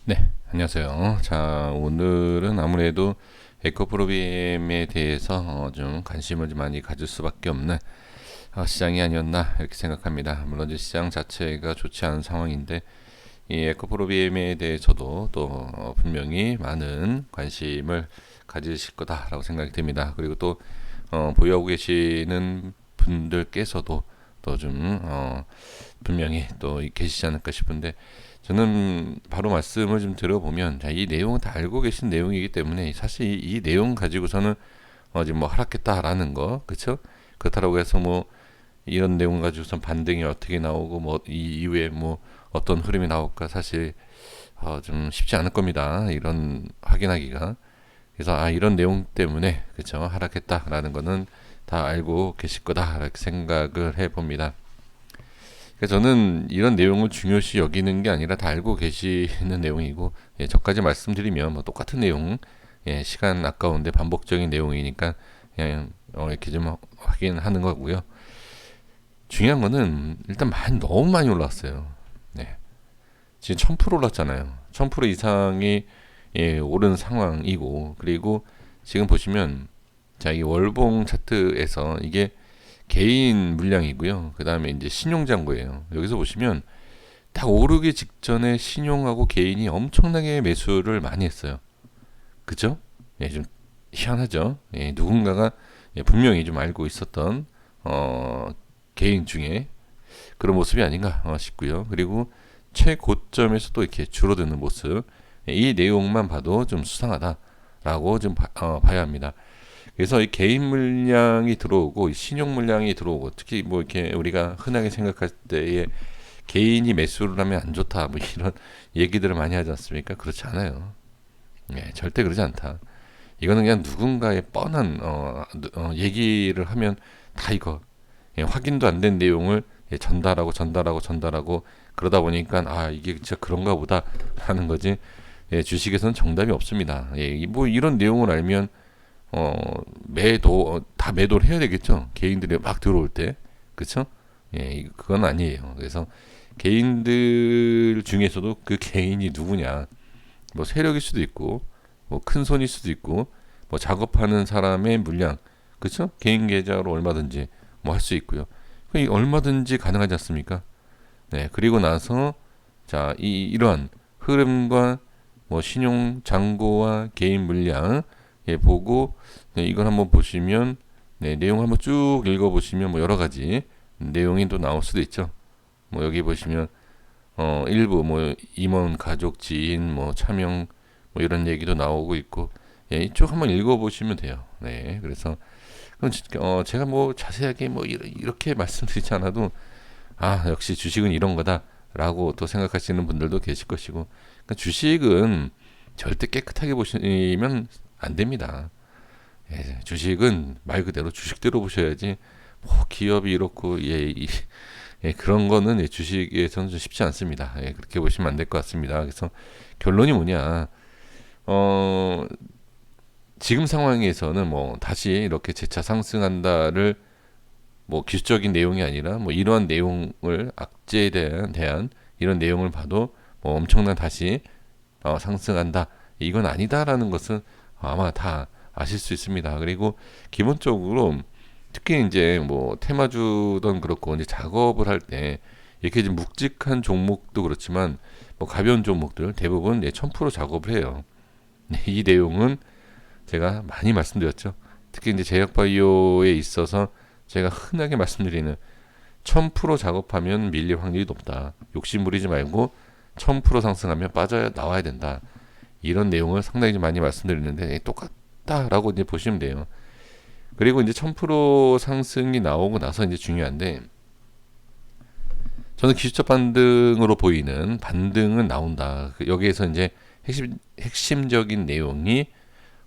네, 안녕하세요. 자, 오늘은 아무래도 에코 프로비엠에 대해서 좀 관심을 좀 많이 가질 수밖에 없는 시장이 아니었나 이렇게 생각합니다. 물론 이제 시장 자체가 좋지 않은 상황인데 이 에코 프로비엠에 대해서도 또 분명히 많은 관심을 가지실 거다라고 생각이 됩니다. 그리고 또 보유하고 계시는 분들께서도 또 좀 분명히 또 계시지 않을까 싶은데 저는 바로 말씀을 좀 드려보면 자, 이 내용은 다 알고 계신 내용이기 때문에 사실 이 내용 가지고서는 지금 뭐 하락했다라는 거 그쵸? 그렇다고 해서 뭐 이런 내용 가지고선 반등이 어떻게 나오고 뭐 이 이후에 뭐 어떤 흐름이 나올까 사실 좀 쉽지 않을 겁니다. 이런 확인하기가. 그래서 이런 내용 때문에 그쵸 하락했다라는 거는 다 알고 계실 거다 이렇게 생각을 해봅니다. 그래서 저는 이런 내용을 중요시 여기는 게 아니라 다 알고 계시는 내용이고 저까지 말씀드리면 뭐 똑같은 내용 시간 아까운데 반복적인 내용이니까 그냥 이렇게 좀 확인하는 거고요. 중요한 거는 일단 너무 많이 올랐어요. 네. 지금 1000% 올랐잖아요. 1000% 이상이 오른 상황이고 그리고 지금 보시면 자, 이 월봉 차트에서 이게 개인 물량이고요. 그 다음에 이제 신용잔고예요. 여기서 보시면 딱 오르기 직전에 신용하고 개인이 엄청나게 매수를 많이 했어요. 그죠? 좀 희한하죠. 누군가가 분명히 좀 알고 있었던 개인 중에 그런 모습이 아닌가 싶고요. 그리고 최고점에서 또 이렇게 줄어드는 모습. 이 내용만 봐도 좀 수상하다라고 좀 봐야 합니다. 그래서 이 개인 물량이 들어오고 신용 물량이 들어오고 특히 뭐 이렇게 우리가 흔하게 생각할 때에 개인이 매수를 하면 안 좋다 뭐 이런 얘기들을 많이 하지 않습니까? 그렇지 않아요. 절대 그러지 않다. 이거는 그냥 누군가의 뻔한 얘기를 하면 다 이거 확인도 안 된 내용을 전달하고 그러다 보니까 이게 진짜 그런가 보다 하는 거지. 주식에서는 정답이 없습니다. 뭐 이런 내용을 알면 다 매도를 해야 되겠죠. 개인들이 막 들어올 때. 그쵸? 그건 아니에요. 그래서 개인들 중에서도 그 개인이 누구냐. 뭐 세력일 수도 있고, 뭐 큰 손일 수도 있고, 뭐 작업하는 사람의 물량. 그쵸? 개인 계좌로 얼마든지 뭐 할 수 있고요. 얼마든지 가능하지 않습니까? 네. 그리고 나서, 자, 이러한 흐름과 뭐 신용 잔고와 개인 물량, 보고 이걸 한번 보시면 내용 한번 쭉 읽어보시면 뭐 여러 가지 내용이 또 나올 수도 있죠. 뭐 여기 보시면 일부 뭐 임원 가족 지인 뭐 차명 뭐 이런 얘기도 나오고 있고 이쪽 한번 읽어보시면 돼요. 네, 그래서 그럼 제가 뭐 자세하게 뭐 이렇게 말씀드리지 않아도 역시 주식은 이런 거다라고 또 생각하시는 분들도 계실 것이고 그러니까 주식은 절대 깨끗하게 보시면 안 됩니다. 주식은 말 그대로 주식대로 보셔야지 뭐 기업이 이렇고 그런 거는 주식에서는 좀 쉽지 않습니다. 그렇게 보시면 안 될 것 같습니다. 그래서 결론이 뭐냐? 어, 지금 상황에서는 뭐 다시 이렇게 재차 상승한다를 뭐 기술적인 내용이 아니라 뭐 이러한 내용을 악재에 대한 이런 내용을 봐도 뭐 엄청난 다시 상승한다 이건 아니다라는 것은 아마 다 아실 수 있습니다. 그리고 기본적으로 특히 이제 뭐 테마주든 그렇고 이제 작업을 할 때 이렇게 좀 묵직한 종목도 그렇지만 뭐 가벼운 종목들 대부분 1000% 작업을 해요. 이 내용은 제가 많이 말씀드렸죠. 특히 이제 제약바이오에 있어서 제가 흔하게 말씀드리는 1000% 작업하면 밀릴 확률이 높다. 욕심 부리지 말고 1000% 상승하면 빠져 나와야 된다. 이런 내용을 상당히 좀 많이 말씀드리는데 똑같다라고 이제 보시면 돼요. 그리고 이제 1000% 상승이 나오고 나서 이제 중요한데 저는 기술적 반등으로 보이는 반등은 나온다. 여기에서 이제 핵심적인 내용이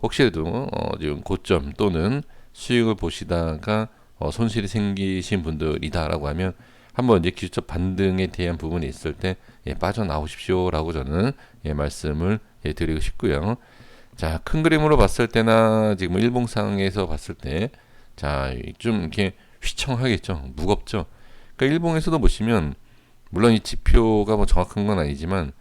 혹시라도 지금 고점 또는 수익을 보시다가 손실이 생기신 분들이다라고 하면 한번 이제 기술적 반등에 대한 부분이 있을 때 빠져나오십시오라고 저는 말씀을 드리고 싶고요. 자, 큰 그림으로 봤을 때나 지금 일봉상에서 봤을 때, 자, 좀 이렇게 휘청하겠죠. 무겁죠. 그러니까 일봉에서도 보시면, 물론 이 지표가 뭐 정확한 건 아니지만,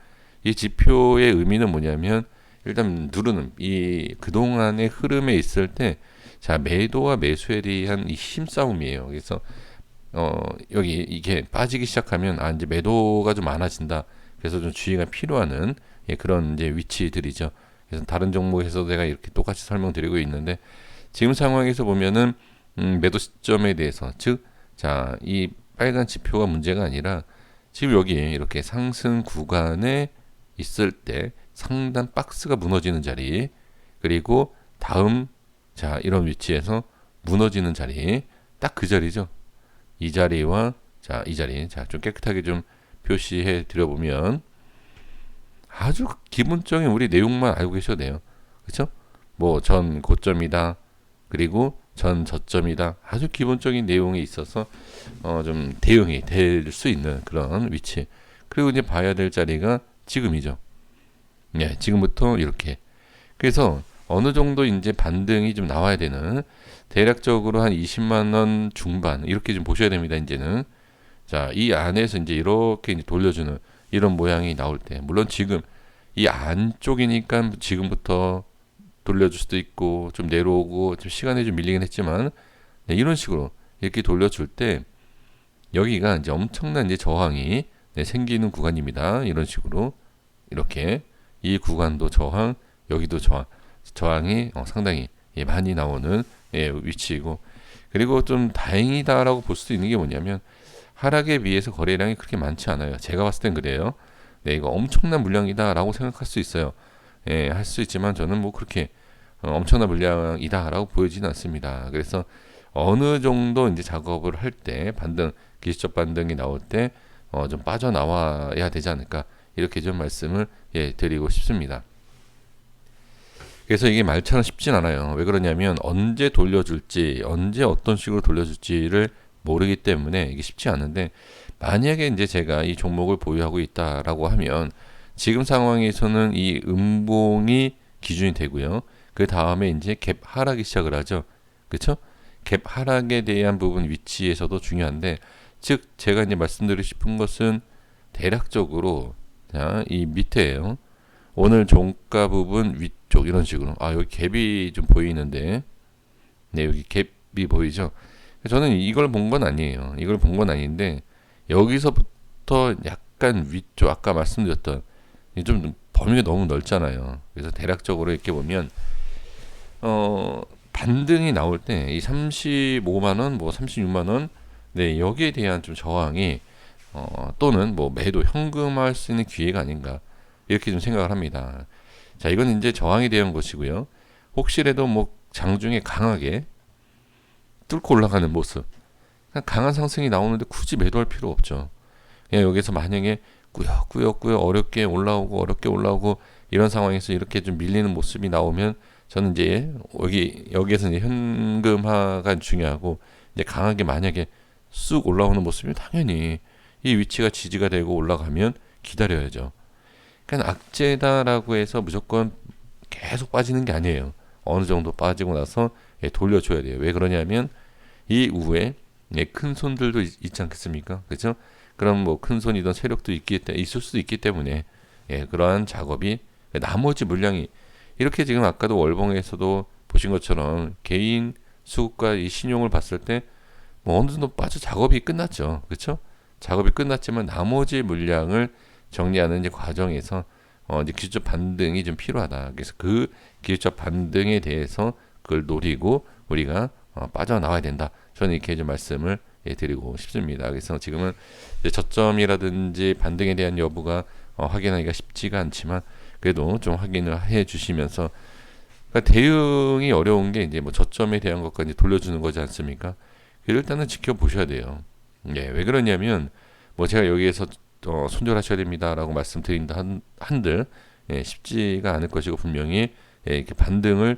이 지표의 의미는 뭐냐면 일단 누르는 이 그동안의 흐름에 있을 때 자 매도와 매수에 대한 이 힘싸움이에요. 그래서 여기 이게 빠지기 시작하면 이제 매도가 좀 많아진다. 그래서 좀 주의가 필요한 그런 이제 위치들이죠. 그래서 다른 종목에서도 제가 이렇게 똑같이 설명드리고 있는데 지금 상황에서 보면은 매도 시점에 대해서 즉 자 이 빨간 지표가 문제가 아니라 지금 여기 이렇게 상승 구간에 있을 때 상단 박스가 무너지는 자리 그리고 다음 자 이런 위치에서 무너지는 자리 딱 그 자리죠. 이 자리와 자 이 자리 자 좀 깨끗하게 좀 표시해 드려보면 아주 기본적인 우리 내용만 알고 계셔도 돼요. 그렇죠? 뭐 전 고점이다. 그리고 전 저점이다. 아주 기본적인 내용에 있어서 좀 대응이 될 수 있는 그런 위치. 그리고 이제 봐야 될 자리가 지금이죠. 네, 지금부터 이렇게. 그래서 어느 정도 이제 반등이 좀 나와야 되는 대략적으로 한 20만 원 중반 이렇게 좀 보셔야 됩니다. 이제는 자, 이 안에서 이제 이렇게 이제 돌려주는 이런 모양이 나올 때 물론 지금 이 안쪽이니까 지금부터 돌려줄 수도 있고 좀 내려오고 좀 시간이 좀 밀리긴 했지만 네, 이런 식으로 이렇게 돌려줄 때 여기가 이제 엄청난 이제 저항이 네, 생기는 구간입니다. 이런 식으로 이렇게 이 구간도 저항 여기도 저항이 상당히 많이 나오는 위치이고 그리고 좀 다행이다라고 볼 수도 있는 게 뭐냐면 하락에 비해서 거래량이 그렇게 많지 않아요. 제가 봤을 땐 그래요. 네, 이거 엄청난 물량이다라고 생각할 수 있어요. 예, 할 수 있지만 저는 뭐 그렇게 엄청난 물량이다라고 보이지는 않습니다. 그래서 어느 정도 이제 작업을 할 때 반등, 기술적 반등이 나올 때 좀 빠져나와야 되지 않을까 이렇게 좀 말씀을 드리고 싶습니다. 그래서 이게 말처럼 쉽진 않아요. 왜 그러냐면 언제 돌려줄지, 언제 어떤 식으로 돌려줄지를 모르기 때문에 이게 쉽지 않은데 만약에 이제 제가 이 종목을 보유하고 있다라고 하면 지금 상황에서는 이 음봉이 기준이 되고요. 그 다음에 이제 갭 하락이 시작을 하죠. 그렇죠? 갭 하락에 대한 부분 위치에서도 중요한데 즉 제가 이제 말씀드리고 싶은 것은 대략적으로 자, 이 밑에요. 오늘 종가 부분 위쪽 이런 식으로 여기 갭이 좀 보이는데 네 여기 갭이 보이죠. 저는 이걸 본 건 아니에요. 이걸 본 건 아닌데 여기서부터 약간 위쪽 아까 말씀드렸던 좀 범위가 너무 넓잖아요. 그래서 대략적으로 이렇게 보면 반등이 나올 때 이 35만 원, 뭐 36만 원, 네 여기에 대한 좀 저항이 또는 뭐 매도 현금화할 수 있는 기회가 아닌가 이렇게 좀 생각을 합니다. 자 이건 이제 저항에 대한 것이고요. 혹시라도 뭐 장중에 강하게 뚫고 올라가는 모습, 강한 상승이 나오는데 굳이 매도할 필요 없죠. 그냥 여기서 만약에 꾸역꾸역 어렵게 올라오고 이런 상황에서 이렇게 좀 밀리는 모습이 나오면 저는 이제 여기에서 이제 현금화가 중요하고 이제 강하게 만약에 쑥 올라오는 모습이면 당연히 이 위치가 지지가 되고 올라가면 기다려야죠. 그러니까 악재다라고 해서 무조건 계속 빠지는 게 아니에요. 어느 정도 빠지고 나서 돌려줘야 돼요. 왜 그러냐면 이 이후에 큰 손들도 있지 않겠습니까? 그렇죠? 그럼 뭐 큰 손이든 세력도 있을 수도 있기 때문에 그러한 작업이 나머지 물량이 이렇게 지금 아까도 월봉에서도 보신 것처럼 개인 수급과 이 신용을 봤을 때 뭐 어느 정도 빠져 작업이 끝났죠. 그렇죠? 작업이 끝났지만 나머지 물량을 정리하는 이제 과정에서 이제 기술적 반등이 좀 필요하다. 그래서 그 기술적 반등에 대해서 그걸 노리고 우리가 빠져나와야 된다. 저는 이렇게 좀 말씀을 드리고 싶습니다. 그래서 지금은 이제 저점이라든지 반등에 대한 여부가 확인하기가 쉽지가 않지만 그래도 좀 확인을 해 주시면서 그러니까 대응이 어려운 게 이제 뭐 저점에 대한 것까지 돌려주는 거지 않습니까? 일단은 지켜보셔야 돼요. 왜 그러냐면 뭐 제가 여기에서 손절하셔야 됩니다라고 말씀드린다 한들 쉽지가 않을 것이고 분명히 이렇게 반등을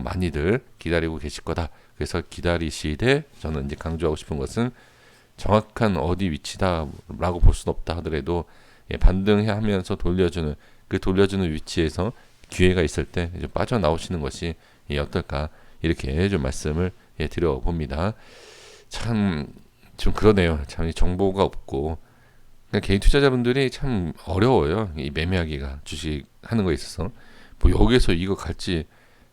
많이들 기다리고 계실 거다. 그래서 기다리시되 저는 이제 강조하고 싶은 것은 정확한 어디 위치다라고 볼 수는 없다 하더라도 반등하면서 돌려주는 위치에서 기회가 있을 때 좀 빠져나오시는 것이 어떨까 이렇게 좀 말씀을 드려봅니다. 참 좀 그러네요. 참 정보가 없고 그러니까 개인 투자자분들이 참 어려워요. 이 매매하기가 주식 하는 거에 있어서 뭐 여기에서 이거 갈지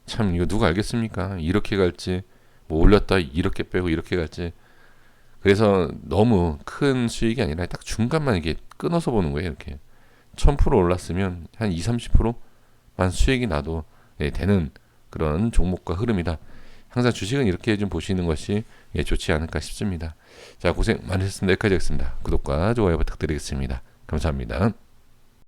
참 이거 누가 알겠습니까? 이렇게 갈지 뭐 올렸다 이렇게 빼고 이렇게 갈지 그래서 너무 큰 수익이 아니라 딱 중간만 이렇게 끊어서 보는 거예요. 이렇게 1000% 올랐으면 한 2, 30%만 수익이 나도 되는 그런 종목과 흐름이다. 항상 주식은 이렇게 좀 보시는 것이 좋지 않을까 싶습니다. 자, 고생 많으셨습니다. 여기까지 하겠습니다. 구독과 좋아요 부탁드리겠습니다. 감사합니다.